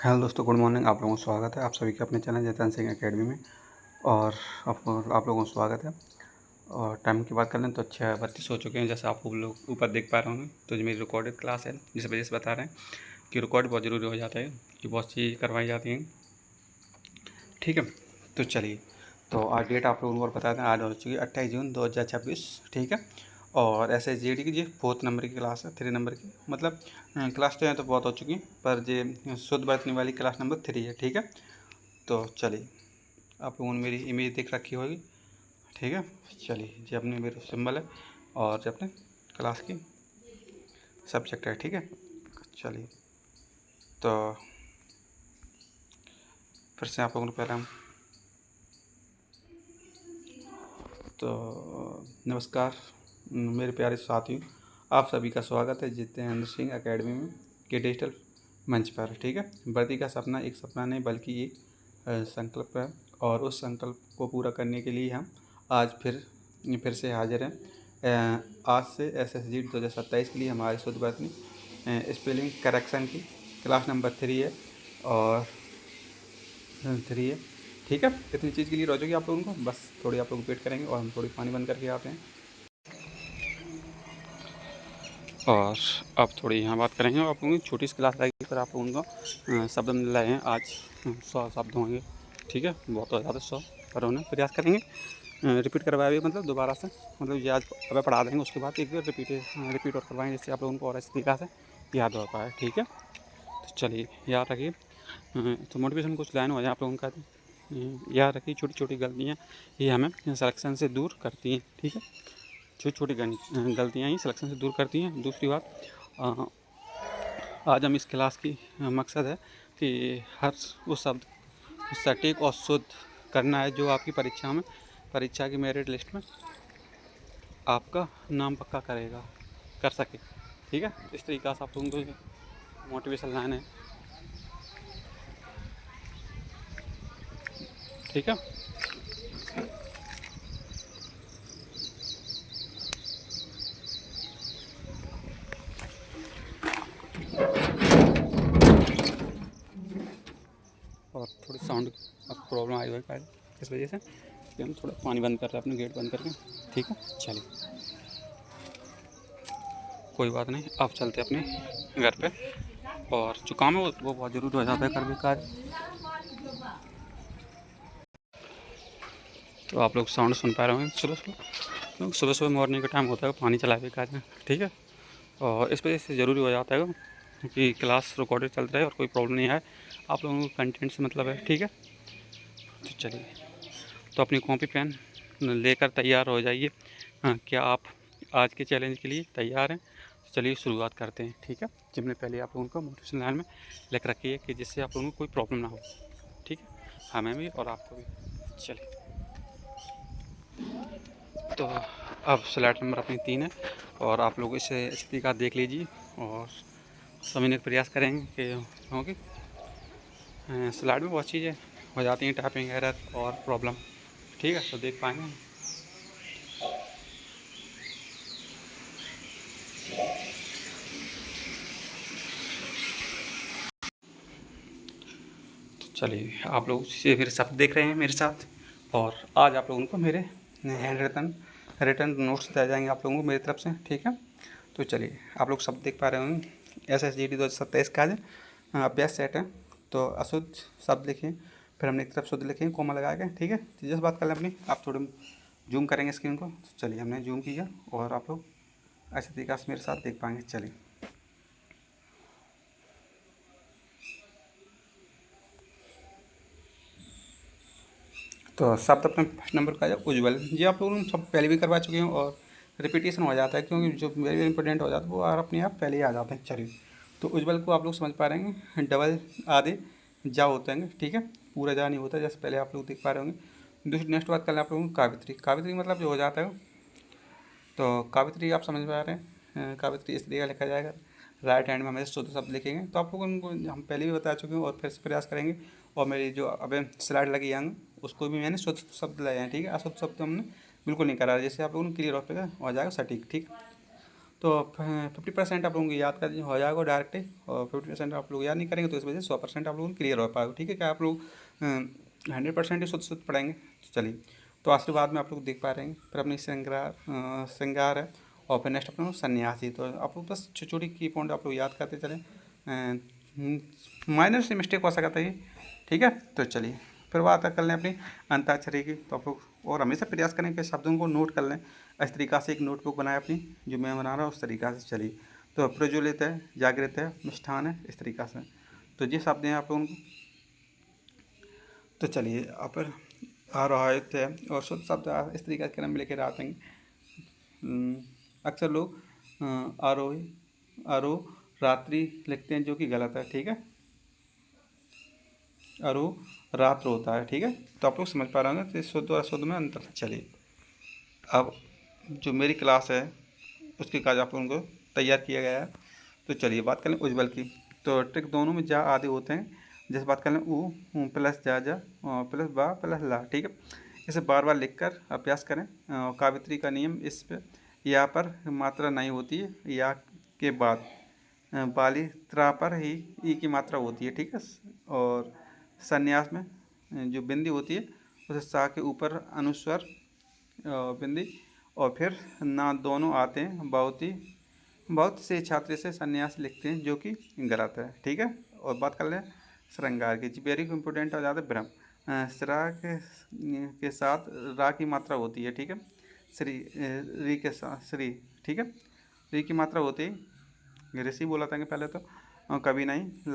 Hello दोस्तों, good morning. आप लोगों को स्वागत है आप सभी के अपने चैनल जतन सिंह एकेडमी में। और आप लोगों को स्वागत है। और टाइम की बात कर लें तो 6:32 हो चुके हैं, जैसे आप लोग ऊपर देख पा रहे होंगे। तो जो मेरी रिकॉर्डेड क्लास है, जिस वजह से बता रहे हैं कि रिकॉर्ड बहुत ज़रूरी हो जाता है, कि बहुत चीज़ करवाई जाती हैं। ठीक है, तो चलिए। तो आज डेट आप लोगों को बता दें, आज हो चुकी है 28 जून 2026। ठीक है। और SSGD की जी 4 नंबर की क्लास है, 3 नंबर की। मतलब क्लास तो है तो बहुत हो चुकी है, पर ये शुद्ध बरतने वाली क्लास नंबर 3 है। ठीक है। तो चलिए, आप लोगों ने मेरी इमेज देख रखी होगी। ठीक है। चलिए, ये अपने मेरा सिंबल है और ये अपने क्लास की सब्जेक्ट है। ठीक है। चलिए, तो फिर से आप लोगों को पहले हम नमस्कार मेरे प्यारे साथियों, आप सभी का स्वागत है जितेंद्र सिंह एकेडमी में के डिजिटल मंच पर। ठीक है। वर्दी का सपना एक सपना नहीं बल्कि एक संकल्प है, और उस संकल्प को पूरा करने के लिए हम आज फिर से हाजिर हैं। आज से SSGD 2027 के लिए हमारी शुद्ध वर्तनी स्पेलिंग करेक्शन की क्लास नंबर 3 है और 3 है। ठीक है। इतनी चीज़ के लिए रोजेगी आप लोगों को, बस थोड़ी आप लोग वेट करेंगे और हम थोड़ी पानी बंद करके आते हैं। और अब थोड़ी यहाँ बात करेंगे और आप लोगों की छोटी सी क्लास रहेगी, पर आप लोगों को शब्द मिल रहे हैं आज 100 शब्द होंगे। ठीक है, बहुत हो ज़्यादा 100, पर उन्हें प्रयास करेंगे रिपीट करवाए भी, मतलब दोबारा से, मतलब ये आज अब पढ़ा देंगे, उसके बाद एक बार रिपीट और करवाएंगे, जिससे आप लोगों को और अच्छी तरीक़ा से याद हो पाए। ठीक है। तो चलिए, याद रखिए। तो मोटिवेशन कुछ लाइन हो जाए आप लोगों का। याद रखिए, छोटी छोटी गलतियाँ ये हमें सिलेक्शन से दूर करती हैं। ठीक है। छोटी छोटी गलतियाँ ही सिलेक्शन से दूर करती हैं। दूसरी बात, आज हम इस क्लास की मकसद है कि हर वो शब्द सटीक और शुद्ध करना है, जो आपकी परीक्षा की मेरिट लिस्ट में आपका नाम पक्का कर सके। ठीक है। इस तरीक़ा से आप लोगों को मोटिवेशन लाइन है। ठीक है। और थोड़ी साउंड प्रॉब्लम आई हुई है, इस वजह से कि हम थोड़ा पानी बंद कर रहे हैं, अपने गेट बंद करके। ठीक है। चलिए, कोई बात नहीं, अब चलते अपने घर पे। और जो काम है वो बहुत ज़रूरी हो जाता है, कर भी कार्य। तो आप लोग साउंड सुन पा रहे होंगे। सुबह सुबह मॉर्निंग का टाइम होता है, पानी चला भी कार्य। ठीक है। और इस वजह से ज़रूरी हो जाता है कि क्लास रिकॉर्डेड चल रहा है और कोई प्रॉब्लम नहीं आए। आप लोगों को कंटेंट से मतलब है। ठीक है। तो चलिए, तो अपनी कॉपी पेन लेकर तैयार हो जाइए। हाँ, क्या आप आज के चैलेंज के लिए तैयार हैं? तो चलिए शुरुआत करते हैं। ठीक है। जिसमें पहले आप लोगों को मोटिवेशन लाइन में लिख रखिए कि जिससे आप लोगों को कोई प्रॉब्लम ना हो। ठीक है, हमें भी और आपको भी। चलिए, तो अब स्लाइड नंबर अपनी 3 है, और आप लोग इसे इस तरीका देख लीजिए और समझने का प्रयास करेंगे कि क्योंकि स्लाइड में बहुत चीज़ें हो जाती हैं, टाइपिंग एरर और प्रॉब्लम। ठीक है, तो देख पाएंगे। तो चलिए, आप लोग से फिर शब्द देख रहे हैं मेरे साथ, और आज आप लोगों को मेरे हैंड रिटर्न नोट्स दिए जाएंगे आप लोगों को मेरी तरफ से। ठीक है। तो चलिए, आप लोग शब्द देख पा रहे होंगे। SSGD 2027 का आज अभ्यास सेट है। तो अशुद्ध शब्द लिखिए, फिर हमने एक तरफ शुद्ध लिखेंगे कोमा लगा के। ठीक है। तो जिस बात कर लें अपनी, आप थोड़ी जूम करेंगे स्क्रीन को। तो चलिए, हमने जूम किया और आप लोग ऐसे तरीक़ा से मेरे साथ देख पाएंगे। चलिए, तो शब्द अपने फर्स्ट नंबर का है उज्ज्वल। जी आप लोगों ने सब पहले भी करवा चुके हैं, और रिपीटेशन हो जाता है, क्योंकि जो वेरी वेरी इंपॉर्टेंट हो जाता है वो अपने आप पहले ही आ जाते हैं। चलिए, तो उज्ज्वल को आप लोग समझ पा रहे हैं, डबल आधे जा होते हैं। ठीक है। पूरा जा नहीं होता, जैसे पहले आप लोग देख पा रहे होंगे। दूसरी नेक्स्ट बात कर लें आप लोगों को कावित्री। कावित्री मतलब जो हो जाता है, तो कावित्री आप समझ पा रहे हैं। कावित्री इस तरीके लिखा जाएगा, राइट हैंड में हमेशा शुद्ध शब्द लिखेंगे। तो आप लोगों को हम पहले भी बता चुके हैं और फिर से प्रयास करेंगे। और मेरी जो अब स्लाइड लगी है उसको भी मैंने शुद्ध शब्द लाए हैं। ठीक है। अशुद्ध शब्द हमने बिल्कुल नहीं करा, जैसे आप लोगों को क्लियर हो जाएगा सटीक। ठीक है। तो 50% आप लोगों को याद कर हो जाएगा डायरेक्टली, और 50% आप लोग याद नहीं करेंगे तो इस वजह से 100% आप लोगों को क्लियर हो पाएगा। ठीक है, क्या आप लोग 100% ही शुद्ध शुद्ध पढ़ेंगे। तो चलिए, तो आशीर्वाद में आप लोग देख पा रहे हैं फिर अपनी श्रृंगार है, और फिर नेक्स्ट अपना सन्यासी। तो आप लोग बस छोटी छोटी की पॉइंट आप लोग याद करते चलें, माइनर से मिस्टेक हो सकता है ये। ठीक है, तो चलिए फिर बात कर लें अपनी अंताक्षरी की। तो आप लोग और हमेशा प्रयास करें कि शब्दों को नोट कर लें। इस तरीक़ा से एक नोटबुक बनाए अपनी, जो मैं बना रहा हूँ उस तरीक़ा से। चलिए, तो प्रज्वलित है, जागृत है, मिष्ठान है, इस तरीक़ा से। तो ये शब्द हैं आप लोगों को। तो चलिए आप आरोहित है और शुद्ध शब्द इस तरीक़े के क्रम में लेकर आते हैं। अक्सर लोग आरोही आरो रात्रि लिखते हैं, जो कि गलत है। ठीक है, अरु रात्र होता है। ठीक है, तो आप लोग समझ पा रहे होंगे तो शुद्ध और अशुद्ध में अंतर। चलिए, अब जो मेरी क्लास है उसके काज आप लोगों को तैयार किया गया है। तो चलिए बात करें उज्ज्वल की। तो ट्रिक दोनों में जा आदि होते हैं। जैसे बात करें ऊ प्लस जा प्लस बा प्लस ला। ठीक है, इसे बार बार लिख कर अभ्यास करें। कावित्री का नियम इस पर या पर मात्रा नहीं होती है, या के बाद वाली त्रा पर ही ई की मात्रा होती है। ठीक है, और संन्यास में जो बिंदी होती है उसे सा के ऊपर अनुस्वर बिंदी, और फिर ना दोनों आते हैं। बहुत से छात्र इसे संन्यास लिखते हैं, जो कि गलत है। ठीक है, और बात कर लें श्रृंगार की। वेरी इंपॉर्टेंट हो जाता है ब्रह्म। श्रा के साथ रा की मात्रा होती है। ठीक है, श्री री के साथ श्री। ठीक है, री की मात्रा होती है। ऋषि बोला था कि पहले तो कभी नहीं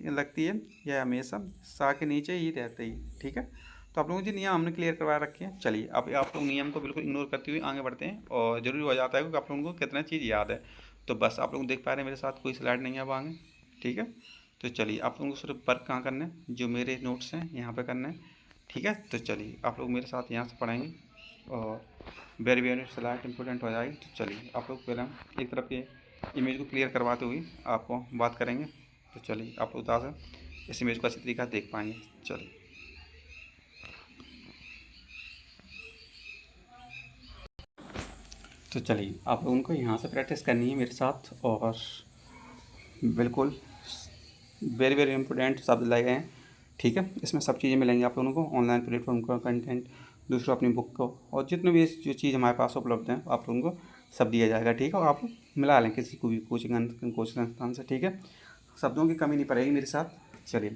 लगती है, यह हमेशा सा के नीचे ही रहती है। ठीक है, तो आप लोगों को नियम हमने क्लियर करवा रखे हैं। चलिए, अब आप लोग नियम को बिल्कुल इग्नोर करते हुए आगे बढ़ते हैं, और जरूरी हो जाता है क्योंकि आप लोगों को कितना चीज़ याद है। तो बस आप लोग देख पा रहे हैं मेरे साथ कोई स्लाइड नहीं है अब आगे। ठीक है, तो चलिए आप लोगों को सिर्फ वर्क कहाँ करना है, जो मेरे नोट्स हैं यहाँ पर करना है। ठीक है, तो चलिए आप लोग मेरे साथ यहाँ से पढ़ेंगे, और वेरी वेरी स्लाइड इंपॉर्टेंट हो जाएगी। तो चलिए आप लोग पहले हम एक तरफ के इमेज को क्लियर करवाते हुए आपको बात करेंगे। तो चलिए आप लोग उदास है इस इमेज को अच्छी तरीके से देख पाएंगे। चलिए, तो चलिए आप लोगों को यहाँ से प्रैक्टिस करनी है मेरे साथ, और बिल्कुल वेरी वेरी इंपॉर्टेंट शब्द लगे हैं। ठीक है, इसमें सब चीज़ें मिलेंगी आप लोगों को, ऑनलाइन प्लेटफॉर्म का कंटेंट, दूसरा अपनी बुक को, और जितने भी जो चीज़ हमारे पास उपलब्ध हैं आप लोगों को सब दिया जाएगा। ठीक है, और आप मिला लें किसी को भी कोचिंग संस्थान से। ठीक है, शब्दों की कमी नहीं पड़ेगी मेरे साथ। चलिए,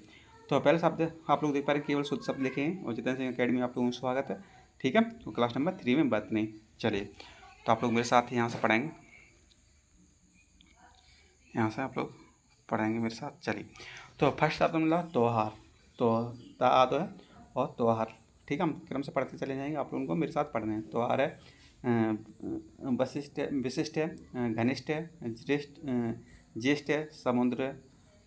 तो पहले शब्द आप लोग देख पा रहे हैं, केवल शुद्ध शब्द लिखे हैं, और जितेंद्र सिंह अकेडमी में आप लोगों का स्वागत है। ठीक है, तो क्लास नंबर 3 में बात नहीं। चलिए, तो आप लोग मेरे साथ यहाँ से पढ़ेंगे, यहाँ से आप लोग पढ़ेंगे मेरे साथ। चलिए, तो फर्स्ट शब्द मिला त्योहार। तो ता तो है और त्योहार। ठीक है, हम क्रम से पढ़ते चले जाएंगे, आप लोगों को मेरे साथ पढ़ना है। त्योहार है, विशिष्ट है, घनिष्ठ है, ज्येष्ठ है, समुद्र है,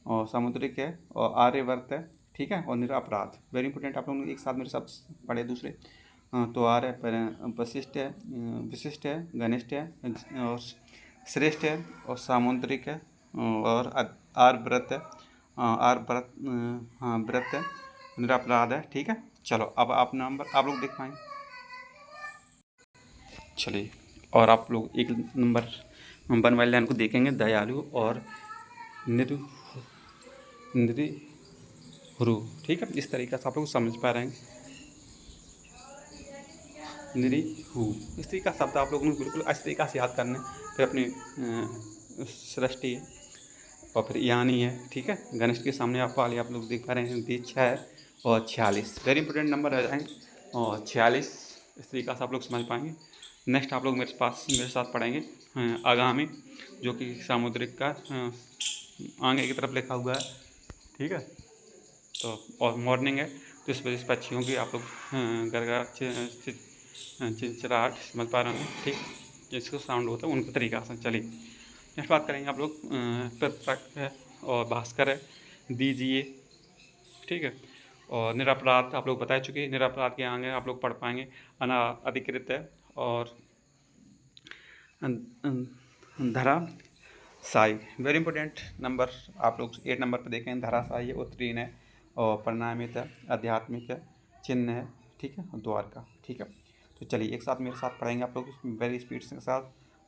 और सामुद्रिक है, और आर्यवर्त है। ठीक है, और निरपराध। वेरी इंपॉर्टेंट, आप लोग एक साथ मेरे साथ पढ़े दूसरे। त्योहार है, विशिष्ट है, घनिष्ठ है, और श्रेष्ठ है, और सामुद्रिक है, और आर्यव्रत है, आर्यव्रत, हाँ व्रत है, निरपराध है। ठीक है, चलो अब आप नंबर आप लोग देख पाएंगे। चलिए, और आप लोग एक नंबर 1 वाली लाइन को देखेंगे, दयालु और निरीहु। ठीक है, इस तरीके से आप लोग समझ पा रहे हैं। निरीहु, इस तरीके का शब्द आप लोगों को बिल्कुल अच्छी तरीके से याद करना है। फिर अपनी सृष्टि है, और फिर यानी है। ठीक है, गणेश के सामने आप वाली आप लोग देख पा रहे हैं 6 है, और 46 वेरी इंपॉर्टेंट नंबर आ जाएंगे, और 46 इस तरीक़ा से आप लोग समझ पाएंगे। नेक्स्ट आप लोग मेरे साथ पढ़ेंगे आगामी, जो कि सामुद्रिक का आगे की तरफ लिखा हुआ है। ठीक है, तो और मॉर्निंग है, तो इस वजह से पक्षियों की आप लोग गरगरा चिड़चिड़ाहट समझ पा रहे हैं। ठीक, जिसको साउंड होता है उनके तरीक़ा से। चलिए नेक्स्ट बात करेंगे आप लोग पत्रक है, और भास्कर है, दीजिए। ठीक है, और निरपराध आप लोग बता चुके हैं, निरपराध के आगे आप लोग पढ़ पाएंगे अनाधिकृत है, और धरा साई। वेरी इंपॉर्टेंट नंबर आप लोग 8 नंबर पर देखें, धराशायी है, उत्तीर्ण है, और परिणामित है, आध्यात्मिक है, चिन्ह है। ठीक है, और द्वारका। ठीक है, तो चलिए एक साथ मेरे साथ पढ़ेंगे आप लोग वेरी स्पीड के साथ।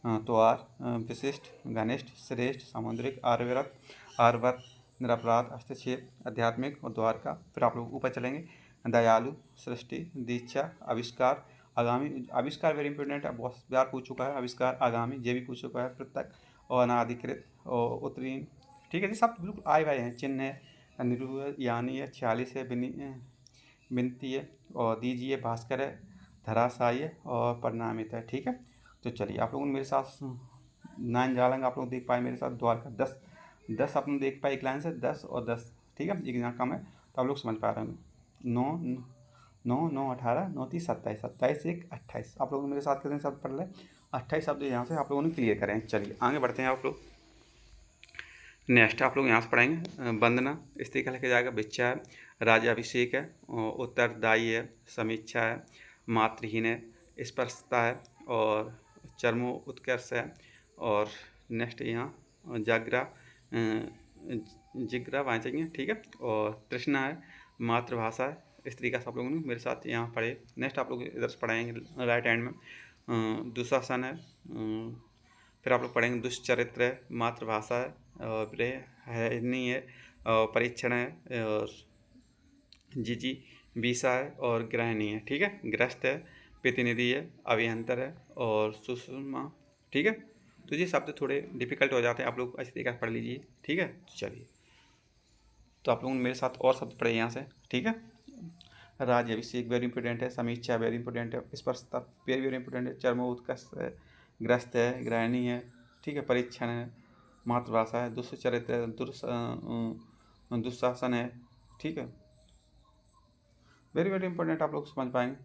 त्वार, विशिष्ट, घनिष्ठ, श्रेष्ठ, सामुद्रिक, आर्यव्रत, आर्यव्रत, निरपराध, हस्तक्षेप, आध्यात्मिक और द्वारका। फिर आप लोग ऊपर चलेंगे, दयालु, सृष्टि, दीक्षा, आविष्कार, आगामी। आविष्कार वेरी इंपॉर्टेंट है, बहुत बार पूछ चुका है। आविष्कार, आगामी, ये भी पूछ चुका है। पृथक और अनाधिकृत और उत्तीर्ण। ठीक है जी, सब बिल्कुल आए भाई हैं। चिन्ह है, निरूपण, यानी है, 46 है, विनती है, और दीजिए, भास्कर है, धराशायी और परिणामित है। ठीक है, तो चलिए आप लोगों ने मेरे साथ 9 जालंग आप लोग देख पाए मेरे साथ। द्वारका 10 आप लोग देख पाए एक लाइन से, 10 और 10। ठीक है, एक यहाँ कम है तो आप लोग समझ पा रहे होंगे। 9 9 9 18 9 30 27 27 1 28। आप लोग मेरे साथ कितने शब्द पढ़ लें? 28 शब्द यहाँ से आप लोगों ने क्लियर करें। चलिए आगे बढ़ते हैं आप लोग। नेक्स्ट आप लोग यहाँ से पढ़ेंगे, वंदना इस तरीके लेके जाएगा। भिक्षा है, राज्याभिषेक है, उत्तरदायी है, समीक्षा है, मातृहीन है, स्पर्शता है, और चरमो उत्कर्ष है। और नेक्स्ट यहाँ जागरा, जिग्रा वांचेंगे। ठीक है, और तृष्णा है, मातृभाषा है। इस तरीके से आप लोगों ने मेरे साथ यहाँ पढ़े। नेक्स्ट आप लोग इधर से पढ़ाएंगे राइट हैंड में, दुशासन है, फिर आप लोग पढ़ेंगे दुष्चरित्र है, मातृभाषा है, और प्रेय है, नहीं है, और परीक्षण है, और जीजी बीसा है, और ग्रहणी है। ठीक है, ग्रस्त है, प्रतिनिधि है, अभियंतर है, और सुषमा। ठीक है, तो ये शब्द थोड़े डिफिकल्ट हो जाते हैं, आप लोग अच्छी तरीके से पढ़ लीजिए। ठीक है, चलिए तो आप लोगों ने मेरे साथ और शब्द पढ़े यहाँ से। ठीक है, राज्याभिषेक वेरी इंपॉर्टेंट है, समीक्षा वेरी इंपॉर्टेंट है, स्पर्शता वेरी वेरी इंपॉर्टेंट है, चरमोत्कर्ष है, ग्रस्त है, ग्रहणी है। ठीक है, परीक्षण है, मातृभाषा है, दुष्चरित्र है, दुशासन है। ठीक है, वेरी वेरी इंपॉर्टेंट, आप लोग समझ पाएंगे।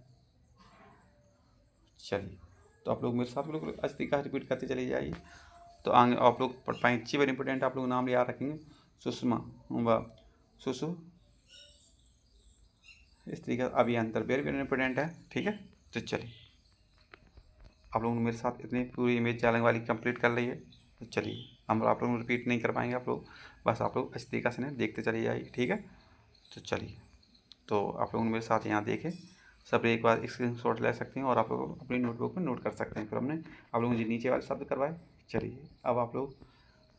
चलिए तो आप लोग मेरे साथ लोग अच्छी तरीके से रिपीट करते चले जाइए, तो आगे आप लोग पढ़ पाएंगे। अच्छी वेरी इंपॉर्टेंट, आप लोग नाम याद रखेंगे, सुषमा व सुसु, इस तरीके का अभियंतर वेरी वेरी इंपॉर्टेंट है। ठीक है, तो चलिए आप लोगों ने मेरे साथ इतनी पूरी इमेज जालंग वाली कंप्लीट कर ली है। तो चलिए हम आप लोग रिपीट नहीं कर पाएंगे, आप लोग बस आप लोग इस तरीके से देखते चले जाइए। ठीक है, तो चलिए तो आप लोगों ने मेरे साथ यहाँ देखे सब, एक बार स्क्रीनशॉट ले सकते हैं और आप लोग अपनी नोटबुक में नोट कर सकते हैं। फिर हमने आप लोगों ने नीचे वाले शब्द करवाए। चलिए अब आप लोग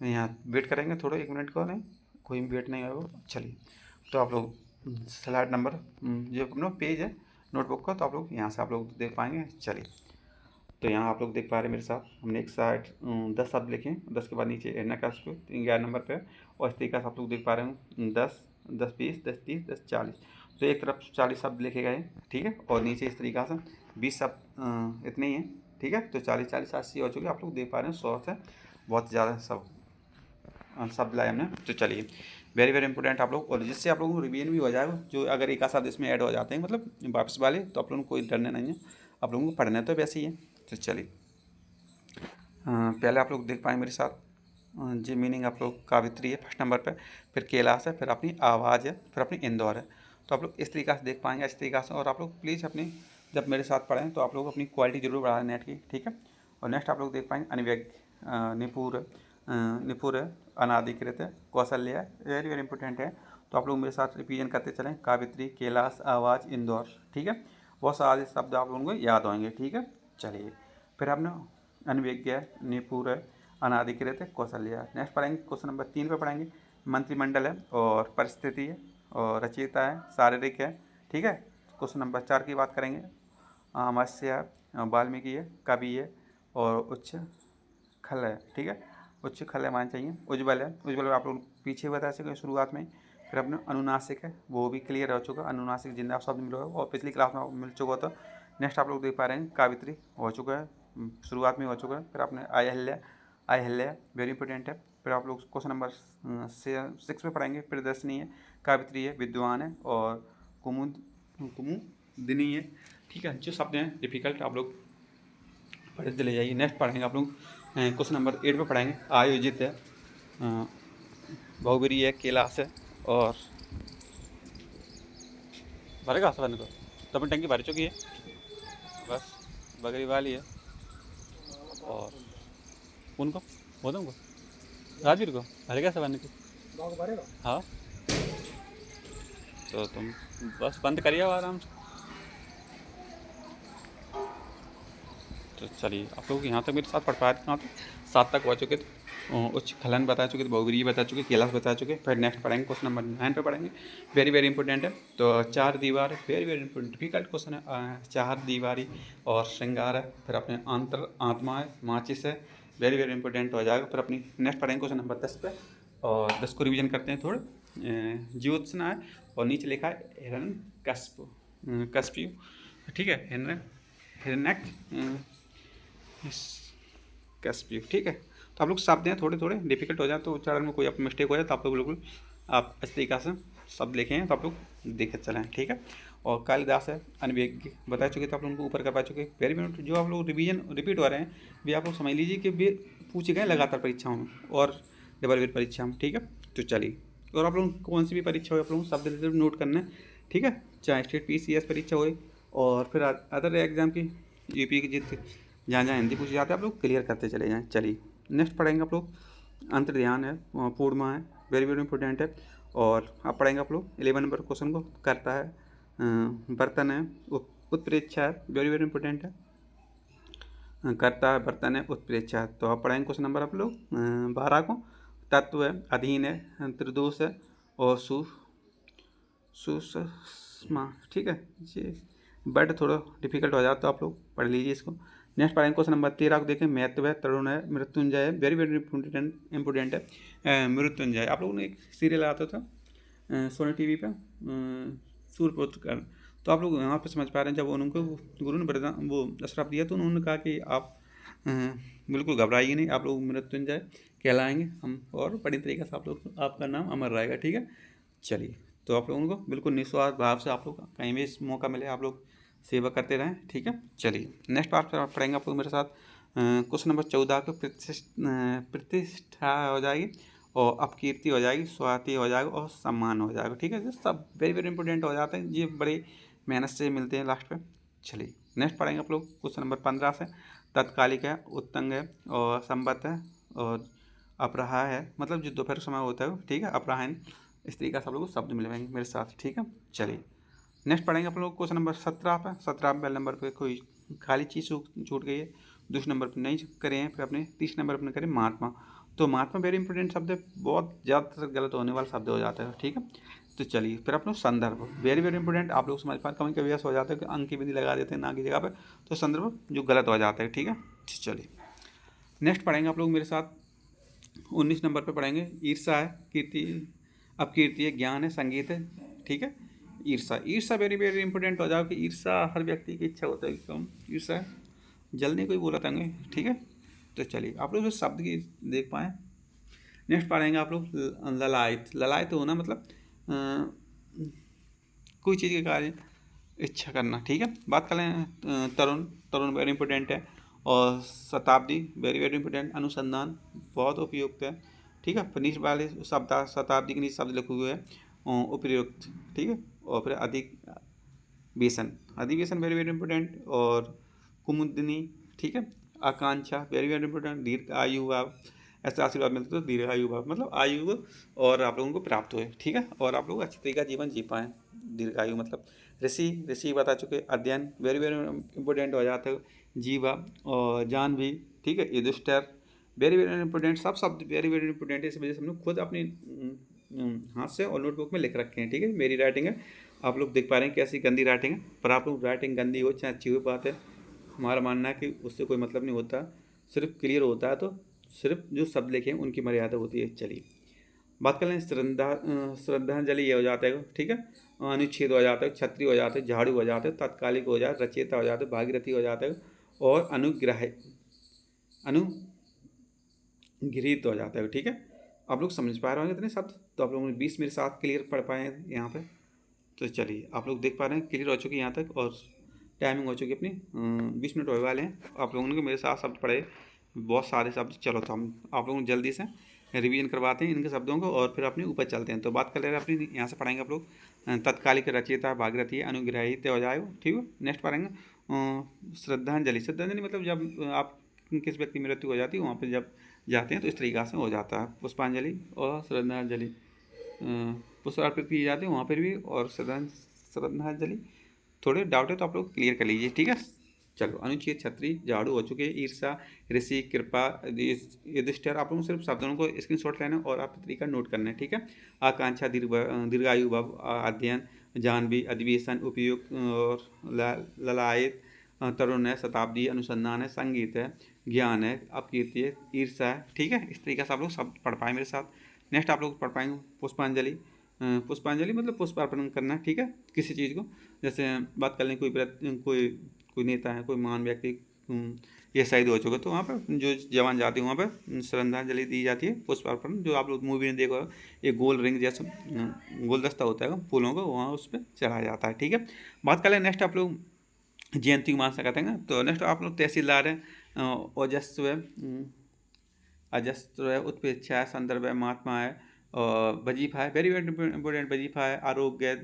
यहाँ वेट करेंगे थोड़ा, 1 मिनट को, नहीं कोई वेट नहीं होगा। चलिए तो आप लोग स्लाइड नंबर जो अपना पेज है नोटबुक का, तो आप लोग यहाँ से आप लोग देख पाएंगे। चलिए तो यहाँ आप लोग देख पा रहे हैं मेरे साथ, हमने एक साइड 10 शब्द लिखे हैं, 10 के बाद नीचे एना का 11 नंबर पे, और इस तरीके से आप लोग देख पा रहे हैं 10 10 20 10 30 10 40, तो एक तरफ 40 शब्द लिखे गए। ठीक है, और नीचे इस तरीके से 20 शब्द इतने ही हैं। ठीक है, तो 40 40 80 हो चुके, आप लोग देख पा रहे हैं 100 से बहुत ज़्यादा शब्द लाए हमने। तो चलिए वेरी वेरी इंपॉर्टेंट आप लोग, और जिससे आप लोगों को रिवीजन भी हो जाएगा, जो अगर एक आध शब्द इसमें ऐड हो जाते हैं मतलब वापस वाले, तो आप लोगों को कोई डरने नहीं है, आप लोगों को पढ़ना तो वैसे ही है। तो चलिए पहले आप लोग देख पाएँ मेरे साथ जी मीनिंग आप लोग कावित्री है फर्स्ट नंबर पे, फिर कैलाश है, फिर अपनी आवाज़ है, फिर अपनी इंदौर है। तो आप लोग इस तरीक़े से देख पाएंगे, इस तरीक़े से। और आप लोग प्लीज़ अपनी जब मेरे साथ पढ़ें तो आप लोग अपनी क्वालिटी जरूर बढ़ाएं नेट की। ठीक है, और नेक्स्ट आप लोग देख पाएंगे अनिव्यक्त, निपुर है, अनाधिकृत है, कौशल्य है, वेरी वेरी इंपॉर्टेंट है। तो आप लोग मेरे साथ रिवीजन करते चलें, कावित्री, कैलाश, आवाज़, इंदौर। ठीक है, बहुत सारे शब्द आप लोगों को याद होंगे। ठीक है, चलिए फिर आपने अनविज्ञ, निपुर है, अनाधिकृत है, कौशल्य है। नेक्स्ट पढ़ेंगे क्वेश्चन नंबर 3 पे पढ़ेंगे, मंत्रिमंडल है, और परिस्थिति है, और रचयिता है, शारीरिक है। ठीक है, क्वेश्चन नंबर 4 की बात करेंगे, मत्स्य है, वाल्मीकि है, कवि है, और उच्च खल है। ठीक है, उच्च खल है मान चाहिए, उज्ज्वल है, उज्ज्वल आप लोग पीछे बता सकें शुरुआत में। फिर अपने अनुनासिक है, वो भी क्लियर हो चुका, अनुनासिक जिंदा शब्द मिला है और पिछली क्लास में मिल चुका था। नेक्स्ट आप लोग देख पा रहे हैं कावित्री हो चुका है, शुरुआत में हो चुका है। फिर आपने अहिल्या, अहिल्या वेरी इंपॉर्टेंट है। फिर आप लोग क्वेश्चन नंबर 6 में पढ़ेंगे, प्रदर्शनी है, कावित्री है, विद्वान है, और कुमुदिनी है। ठीक है, जो शब्द हैं डिफिकल्ट आप लोग पढ़ते चले जाइए। नेक्स्ट पढ़ेंगे आप लोग क्वेश्चन नंबर 8 पे पढ़ेंगे, आयोजित है, बहुबरी है, कैलाश है, और भरेगा सवन को तो अपनी टंकी भर चुकी है, बस बगरी वाली है। और उनको बोलो उनको राजवीर को भरेगा सवन की, हाँ तो तुम बस बंद करिए आराम से। तो चलिए आप लोग यहाँ तक मेरे साथ पढ़ पाए थे, कहाँ तक 7 तक पहुँच चुके थे। उच्च खलन बता चुके थे, बहुब्रीहि बता चुके, कैलाश बता चुके। फिर नेक्स्ट पढ़ेंगे क्वेश्चन नंबर 9 पे पढ़ेंगे। वेरी वेरी इंपॉर्टेंट है। तो चार दीवार very very important difficult question है। चार दीवारी और श्रृंगार है। फिर अपने अंतर आत्मा है, माचिस है, वेरी वेरी इंपॉर्टेंट हो जाएगा। फिर अपनी नेक्स्ट पढ़ेंगे क्वेश्चन नंबर 10 पे, और 10 को रिविजन करते हैं थोड़े। ज्योत्सना है और नीचे लिखा है हिरण्यकश्यप, कश्यप, ठीक है, हिरण्यक कश्यप, ठीक है। तो आप लोग शब्द हैं थोड़े थोड़े डिफिकल्ट हो जाए तो उच्चारण में कोई मिस्टेक हो जाए तो आप लोग बिल्कुल आप इस तरीक़ा से शब्द लिखे हैं तो आप लोग देखे चलें, ठीक है। और कालिदास है अनभिज्ञ बता चुके थे आप लोगों को, ऊपर करवा चुके। वेरी मिनट जो आप लोग रिवीजन रिपीट हो रहे हैं वे आप लोग समझ लीजिए कि वे पूछे गए लगातार परीक्षाओं में और डबल वेट परीक्षा में, ठीक है। तो चलिए, और आप लोग कौन सी भी परीक्षा हो आप लोगों को शब्द रिलेटेड नोट करना है, ठीक है। चाहे स्टेट PCS परीक्षा हो और फिर अदर एग्जाम की UP की जित जहाँ जहाँ हिंदी पूछी जाती है आप लोग क्लियर करते चले जाएँ। चलिए नेक्स्ट पढ़ेंगे आप लोग अंतर्ध्यान है, पूर्णिमा है, वेरी वेरी इंपॉर्टेंट है। और आप पढ़ेंगे आप लोग 11 नंबर क्वेश्चन को, करता है बर्तन है, उत्प्रेक्षा है, वेरी वेरी इंपॉर्टेंट है। करता है, बर्तन है, उत्प्रेक्षा है। तो आप पढ़ेंगे क्वेश्चन नंबर आप लोग 12 को। तत्व है, अधीन है, त्रिदोष है और सुषमा, ठीक है। ये बट थोड़ा डिफिकल्ट हो जाता तो आप लोग पढ़ लीजिए इसको। नेक्स्ट पढ़ेंगे क्वेश्चन नंबर 13 को देखें। महत्व है, तरुण है, मृत्युंजय है, वेरी वेरी इंपॉर्टेंट है। मृत्युंजय आप लोगों ने एक सीरियल आता था सोनी TV पे, सूर्यपुत्र का। तो आप लोग यहाँ पे समझ पा रहे हैं जब उनको गुरु ने वरदान वो श्राप दिया तो उन्होंने कहा कि आप बिल्कुल घबराइए नहीं, आप लोग मृत्युंजय कहलाएंगे हम, और बड़ी तरीके से आप लोग आपका नाम अमर रहेगा, ठीक है। चलिए, तो आप लोगों को बिल्कुल निस्वार्थ भाव से आप लोग कहीं भी मौका मिले आप लोग सेवा करते रहें, ठीक है। चलिए नेक्स्ट पार्ट पर पढ़ेंगे आप लोग मेरे साथ क्वेश्चन नंबर 14 को। प्रतिष्ठा हो जाएगी और अपकीर्ति हो जाएगी, स्वाति हो जाएगा और सम्मान हो जाएगा, ठीक है। ये सब वेरी वेरी इंपॉर्टेंट हो जाते हैं, ये बड़े मेहनत से मिलते हैं लास्ट पे। चलिए नेक्स्ट पढ़ेंगे आप लोग क्वेश्चन नंबर 15 से। तत्कालिक है, उत्तंग है और संबत है और अपराह है, मतलब जो दोपहर समय होता है, ठीक है, अपराहन। इस तरीके से आप लोगों को शब्द मिलेंगे मेरे साथ, ठीक है। चलिए नेक्स्ट पढ़ेंगे आप लोग क्वेश्चन नंबर 17 पे। 17 पहले नंबर पे कोई खाली चीज़ छूट गई है, दूसरे नंबर पर नहीं करें हैं, फिर अपने 30 नंबर पर करें महात्मा। तो महात्मा वेरी इंपॉर्टेंट शब्द है, बहुत ज़्यादातर गलत होने वाला शब्द हो जाता है, ठीक है। तो चलिए फिर अपना संदर्भ वेरी वेरी इंपॉर्टेंट आप लोग समझ पा कभी कभी ऐसा हो जाता है कि अंक की बिंदी लगा देते हैं ना की जगह पर, तो संदर्भ जो गलत हो जाता है, ठीक है। चलिए नेक्स्ट पढ़ेंगे आप लोग मेरे साथ 19 नंबर पर पढ़ेंगे। ईर्षा है, कीर्ति, अपकीर्ति है, ज्ञान है, संगीत है, ठीक है। ईर्षा, ईर्षा वेरी वेरी इंपॉर्टेंट हो जाओ कि ईर्षा हर व्यक्ति की इच्छा होता है कि हम ईर्षा जल्दी कोई बोला था, ठीक है। तो चलिए आप लोग जो शब्द की देख पाएँ। नेक्स्ट पढ़ेंगे आप लोग ललायत। ललायत होना मतलब कोई चीज़ के कार्य इच्छा करना, ठीक है। बात करें तरुण, तरुण वेरी इंपॉर्टेंट है। और शताब्दी वेरी वेरी इंपॉर्टेंट, अनुसंधान बहुत उपयुक्त है, ठीक है। फिर नीचे वाले शब्द शताब्दी के नीचे शब्द लिखे हुए हैं उपयुक्त, ठीक है। और फिर अधिवेशन, अधिवेशन वेरी वेरी इंपॉर्टेंट। और कुमुदिनी, ठीक है। आकांक्षा वेरी वेरी इंपॉर्टेंट। दीर्घ आयु भाव, ऐसा आशीर्वाद मिलता है तो दीर्घ आयु भाव मतलब आयु और आप लोगों को प्राप्त हुए, ठीक है। और आप लोग अच्छी तरीके का जीवन जी पाएँ। दीर्घायु मतलब ऋषि, ऋषि बता चुके। अध्ययन वेरी वेरी इंपॉर्टेंट हो जाता है। जीवा और जाह्नवी, ठीक है। युधिष्ठिर वेरी वेरी इंपॉर्टेंट, सब शब्द वेरी वेरी इंपॉर्टेंट है। इस वजह से हम लोग खुद अपनी हाथ से और नोटबुक में लिख रखे हैं, ठीक है। मेरी राइटिंग है, आप लोग देख पा रहे हैं कैसी गंदी राइटिंग है, पर आप लोग राइटिंग गंदी हो चाहे अच्छी हो, बात है हमारा मानना है कि उससे कोई मतलब नहीं होता, सिर्फ क्लियर होता है तो सिर्फ जो शब्द लिखे हैं उनकी मर्यादा होती है। चलिए बात कर लें श्रद्धांजलि, ये हो जाता है, ठीक है। अनुच्छेद हो जाता है, क्षत्रिय हो जाता है, झाड़ू हो जाता है, तात्कालिक हो जाता है, रचयिता हो जाता है, भागीरथी हो जाता है और अनुगृहित हो जाता है, ठीक है। आप लोग समझ पा रहे होंगे इतने शब्द, तो आप लोगों ने 20 मेरे साथ क्लियर पढ़ पाए हैं यहाँ पे। तो चलिए आप लोग देख पा रहे हैं क्लियर हो चुकी है यहाँ तक, और टाइमिंग हो चुकी है अपनी 20 मिनट होने वाले हैं। आप लोगों ने मेरे साथ शब्द पढ़े बहुत सारे शब्द। चलो तो हम आप लोगों को जल्दी से रिवीजन करवाते हैं इनके शब्दों को और फिर अपने ऊपर चलते हैं। तो बात कर ले रहे हैं अपनी, यहाँ से पढ़ेंगे आप लोग तत्कालिक, रचयिता, भागीरथी, अनुग्रहित हो जाएगा, ठीक है। नेक्स्ट पढ़ेंगे श्रद्धांजलि। श्रद्धांजलि मतलब जब आप किस व्यक्ति की मृत्यु हो जाती है वहाँ पर जब जाते हैं तो इस तरीक़ा से हो जाता है। पुष्पांजलि और श्रद्धांजलि, पुष्प अर्पित की जाती है वहाँ पर भी, और श्रद्धांजलि। थोड़े डाउट है तो आप लोग क्लियर कर लीजिए, ठीक है। चलो, अनुचित, छत्री, झाड़ू हो चुके, ईर्षा, ऋषि, कृपा, युधिष्ठिर। आप लोगों को सिर्फ शब्दों को स्क्रीनशॉट लेना और आप तरीका नोट करना है, ठीक है। आकांक्षा, दीर्घायु भव, अध्ययन, जानवी, अधिवेशन, उपयुक्त और ललायत, तरुण है, शताब्दी, अनुसंधान है, संगीत है, ज्ञान है, अपकीर्ति है, ईर्षा है, ठीक है। इस तरीके से आप लोग सब पढ़ पाए मेरे साथ। नेक्स्ट आप लोग पढ़ पाएंगे पुष्पांजलि। पुष्पांजलि मतलब पुष्प अर्पण करना, ठीक है, किसी चीज़ को। जैसे बात कर लें, कोई कोई नेता है, कोई महान व्यक्ति ये शहीद हो चुके, तो वहाँ पर जो जवान जाते हैं वहाँ पर श्रद्धांजलि दी जाती है, पुष्प अर्पण। जो आप लोग मूवी में देखो, एक गोल रिंग जैसा गुलदस्ता होता है फूलों का, वहाँ उस पर चढ़ाया जाता है, ठीक है। बात कर लें नेक्स्ट आप लोग जयंती को मान सकते हैं। तो नेक्स्ट आप लोग तहसीलदार हैं, ओजस्व है, अजस्त्र है, उत्प्रेक्षा है, संदर्भ है, महात्मा है, और वजीफा है, वेरी वेरी इंपॉर्टेंट वजीफा है, आरोग्य,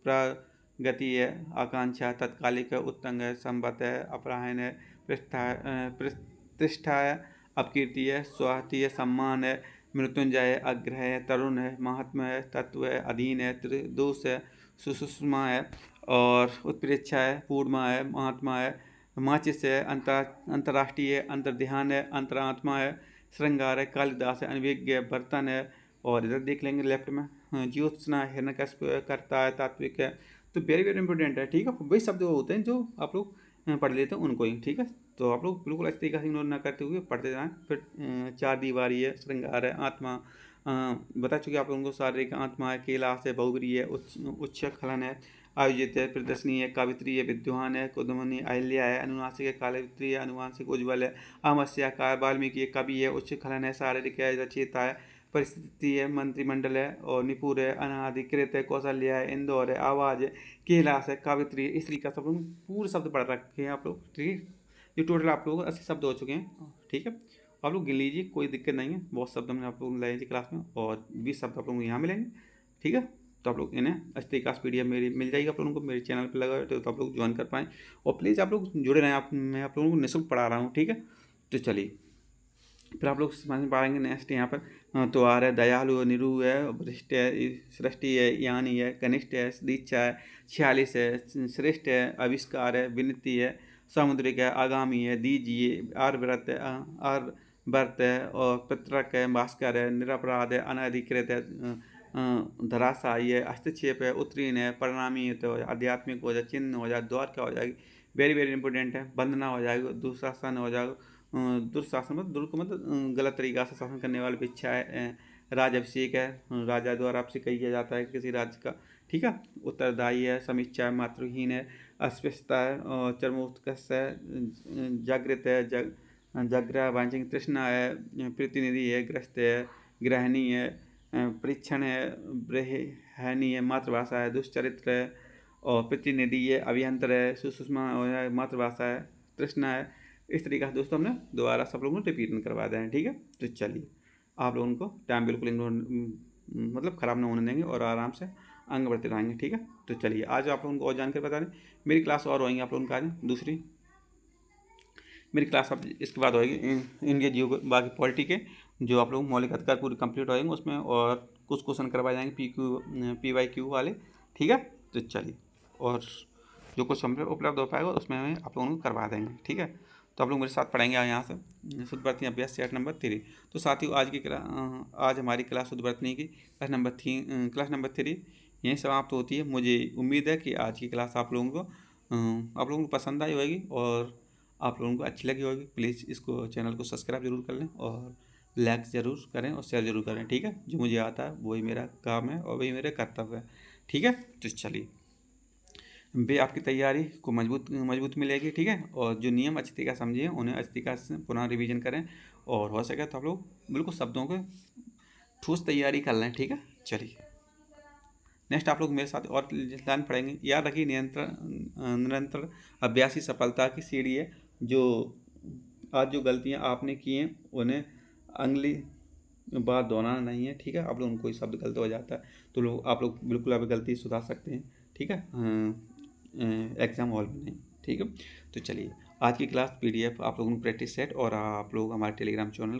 प्रगति है, आकांक्षा, तत्कालिक है, उत्तंग है, संबत है, अपरायण है, प्रतिष्ठा है, अपकीर्ति है, स्वाति है, सम्मान है, मृत्युंजय है, अग्रह है, तरुण है, महात्मा है, तत्व है, अधीन है, त्रिदोष है, सुषुष्मा है, और उत्प्रेक्षा है, पूर्णमा है, महात्मा है, माचिस है, अंतर्राष्ट्रीय है, अंतर्ध्यान है, अंतरात्मा है, श्रृंगार है, कालिदास है, अनभिज्ञ बर्तन है। और इधर देख लेंगे लेफ्ट में ज्योत्सना, हिरण्यकश्यप करता है, तात्विक है। तो वेरी वेरी इंपॉर्टेंट है, ठीक है। वही शब्द होते हैं जो आप लोग पढ़ लेते हैं उनको ही, ठीक है। तो आप लोग बिल्कुल अच्छी तरीके से इग्नोर ना करते हुए पढ़ते जाएँ। फिर चार दीवारी है, श्रृंगार है, आत्मा बता चुके आप लोगों को, शारीरिक आत्मा है, कैलाश है, बहुबरी है, उच्च खलन है, आयोजित है, प्रदर्शनी है, कावित्री है, विद्वान है, कुदमनी, अहिल्या है, अनुनासिक है, कालित्री है, अनुवांशिक, उज्ज्वल है, अमस्या का, वाल्मीकि है, कवि है, उच्च खलन है, शारीरिक है, रचयिता है, परिस्थिति है, मंत्रिमंडल है, और निपुर है, अनाधिकृत है, कौशल्या है, इंदौर है, आवाज है, कैलाश है, कावित्री है। इस तरीके से सब लोग पूरे शब्द पढ़ रखे हैं आप लोग, ठीक है। ये टोटल आप लोगों को 80 शब्द हो चुके हैं, ठीक है। आप लोग गिन लीजिए, कोई दिक्कत नहीं है। बहुत शब्द हमने आप लोग लाए थे क्लास में, और 20 शब्द आप लोगों को यहाँ मिलेंगे, ठीक है। तो आप लोग इन्हें अच्छी तरीके से PDF मेरी मिल जाएगी आप लोगों को, मेरे चैनल पर लगा तो आप लोग ज्वाइन कर पाएँ। और प्लीज़ आप लोग जुड़े रहें, मैं आप लोगों को निःशुल्क पढ़ा रहा हूँ, ठीक है। तो चलिए, फिर आप लोग समझ पाएंगे नेक्स्ट यहाँ पर। तो आ रहा है दयालु है, निरु है, वरिष्ठ है, सृष्टि है, यानी है, कनिष्ठ है, दीक्षा है, 46 है, श्रेष्ठ है, आविष्कार है, विनती है, सामुद्रिक है, आगामी है, दीजिए, आर्व्रत है, आर्वर्त है, और पितरक है, भास्कर है, निरपराध है, अनधिकृत है, धराशायी है, हस्तक्षेप है, उत्तीर्ण है, परिणामी है, तो आध्यात्मिक हो जाए, चिन्ह हो जाए, द्वार क्या हो जाएगी, वेरी वेरी इंपॉर्टेंट है, वंदना हो जाएगी, दुशासन हो जाएगा, दुर्शासन मतलब गलत तरीका से शासन करने वाली इच्छा है, राजाभिषेक है, राजा द्वारा आपसे किया जाता है किसी राज्य का, ठीक है। उत्तरदायी है, समीक्षा है, मातृहीन है, अस्पृश्यता है, और चरमोत्कर्ष है, जागृत है, जागृत वांछिक तृष्णा है, प्रतिनिधि है, ग्रस्त है, ग्रहणी है, परीक्षण है, ब्रहणी है, मातृभाषा है, दुष्चरित्र है, और प्रतिनिधि है, अभियंतर है, सुषुष्मा है, मातृभाषा है, तृष्णा है। इस तरीके से दोस्तों हमने दोबारा सब लोगों को रिपीट करवा दें, ठीक है। तो चलिए, आप लोगों को टाइम बिल्कुल मतलब ख़राब ना होने देंगे, और आराम से आगे बढ़ते रहेंगे, ठीक है। तो चलिए, आज आप लोगों को और जानकारी बता दें, मेरी क्लास और होएंगी आप लोगों का, आज दूसरी मेरी क्लास अब इसके बाद होएगी इंडिया जियो बाकी पॉलिटी के, जो आप लोग मौलिक अधिकार पूरी कंप्लीट होएंगे उसमें, और कुछ क्वेश्चन करवाए जाएंगे PYQ वाले, ठीक है। तो चलिए, और जो कुछ हम उपलब्ध हो पाएगा उसमें आप लोगों को करवा देंगे, ठीक है। तो आप लोग मेरे साथ पढ़ेंगे यहाँ से शुद्ध वर्तनी अभ्यास सेट नंबर 3। तो साथियों, आज हमारी क्लास शुद्ध वर्तनी की क्लास नंबर 3 यहीं समाप्त होती है। मुझे उम्मीद है कि आज की क्लास आप लोगों को पसंद आई होगी, और आप लोगों को अच्छी लगी होगी। प्लीज़ इसको चैनल को सब्सक्राइब जरूर कर लें, और लाइक ज़रूर करें, और शेयर ज़रूर करें, ठीक है। जो मुझे आता है वही मेरा काम है, और वही मेरा कर्तव्य है, ठीक है। तो चलिए, वे आपकी तैयारी को मजबूत मिलेगी, ठीक है। और जो नियम अच्छी तरीके से समझिए, उन्हें अच्छी तरीके से पुनः रिवीजन करें, और हो सके तो आप लोग बिल्कुल शब्दों के ठोस तैयारी कर लें, ठीक है। चलिए, नेक्स्ट आप लोग मेरे साथ और लाइन पढ़ेंगे। याद रखिए, निरंतर अभ्यास ही सफलता की सीढ़ी है। जो आज जो गलतियां आपने की हैं उन्हें अगली बार दोहराना नहीं है, ठीक है। आप लोग कोई शब्द गलत हो जाता है तो आप लोग बिल्कुल आप गलती सुधार सकते हैं, ठीक है, एग्जाम हॉल में नहीं, ठीक है। तो चलिए, आज की क्लास PDF आप लोगों को प्रैक्टिस सेट, और आप लोग हमारे टेलीग्राम चैनल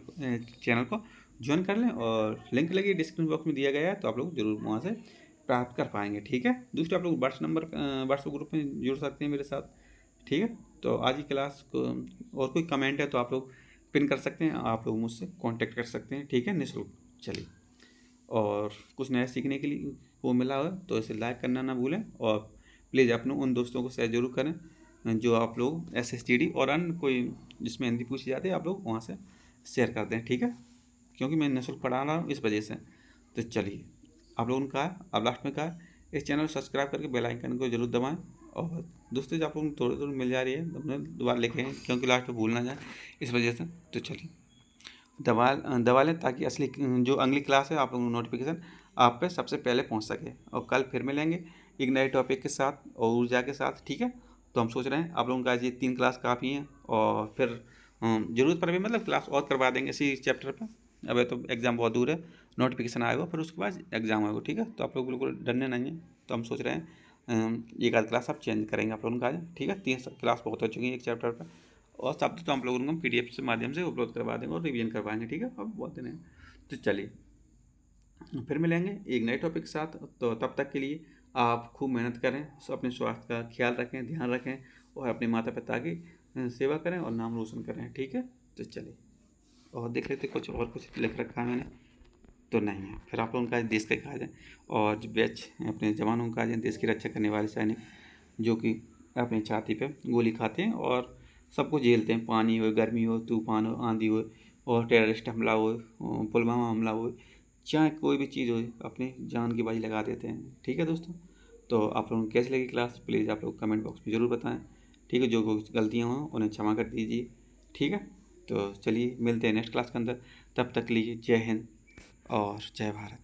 को ज्वाइन कर लें, और लिंक लगी डिस्क्रिप्शन बॉक्स में दिया गया है, तो आप लोग जरूर वहाँ से प्राप्त कर पाएंगे, ठीक है। दूसरे आप लोग व्हाट्सएप ग्रुप में जुड़ सकते हैं मेरे साथ, ठीक है। तो आज की क्लास को और कोई कमेंट है तो आप लोग पिन कर सकते हैं, आप लोग मुझसे कांटेक्ट कर सकते हैं, ठीक है, निःशुल्क। चलिए, और कुछ नया सीखने के लिए वो मिला हो तो इसे लाइक करना ना भूलें, और प्लीज़ अपने उन दोस्तों को शेयर जरूर करें जो आप लोग SSTD और अन्य कोई जिसमें हिंदी पूछी जाती है, आप लोग वहाँ से शेयर कर दें, ठीक है, क्योंकि मैं निःशुल्क पढ़ा रहा हूँ इस वजह से। तो चलिए, आप लोगों ने कहा, अब लास्ट में कहा, इस चैनल को सब्सक्राइब करके बेल आइकन को जरूर दबाएं, और दोस्तों जो आप लोगों को थोड़ी थोड़ी मिल जा रही है अपने दोबारा लिखें, क्योंकि लास्ट में भूल ना जाए इस वजह से। तो चलिए, दबा दबा लें ताकि असली जो अगली क्लास है आप लोगों को नोटिफिकेशन आप पे सबसे पहले पहुंच सके। और कल फिर मिलेंगे एक नए टॉपिक के साथ और ऊर्जा के साथ, ठीक है। तो हम सोच रहे हैं आप लोगों का आज ये 3 क्लास काफ़ी हैं, और फिर ज़रूरत पर भी मतलब क्लास और करवा देंगे इसी चैप्टर पर। अब तो एग्ज़ाम बहुत दूर है, नोटिफिकेशन आएगा फिर उसके बाद एग्ज़ाम आएगा, ठीक है। तो आप लोग बिल्कुल डरने नहीं है। तो हम सोच रहे हैं एक आध क्लास आप चेंज करेंगे आप लोगों का आज, ठीक है। 3 क्लास बहुत हो चुकी है एक चैप्टर पर, और शब्द तो आप लोगों को हम PDF से माध्यम से अपलोड करवा देंगे और रिवीजन करवाएंगे, ठीक है। अब बहुत दिन है, तो चलिए फिर मिलेंगे एक नए टॉपिक के साथ। तो तब तक के लिए आप खूब मेहनत करें, अपने स्वास्थ्य का ख्याल रखें, ध्यान रखें, और अपने माता पिता की सेवा करें और नाम रोशन करें, ठीक है। तो चलिए, और देख लेते कुछ और कुछ लिख रखा है मैंने तो नहीं है। फिर आप लोगों का देश का कहा जाए, और जो बैच अपने जवानों का जाए, देश की रक्षा करने वाले सैनिक जो कि अपनी छाती पे गोली खाते हैं और सबको झेलते हैं, पानी हो, गर्मी हो, तूफान हो, आंधी हो, और टेररिस्ट हमला हो, पुलवामा हमला हो, चाहे कोई भी चीज़ हो, अपनी जान की बाजी लगा देते हैं, ठीक है दोस्तों। तो आप लोगों को कैसी लगी क्लास, प्लीज़ आप लोग कमेंट बॉक्स में ज़रूर बताएं, ठीक है। जो कुछ गलतियाँ हों उन्हें क्षमा कर दीजिए, ठीक है। तो चलिए मिलते हैं नेक्स्ट क्लास के अंदर, तब तक के लिए जय हिंद और जय भारत।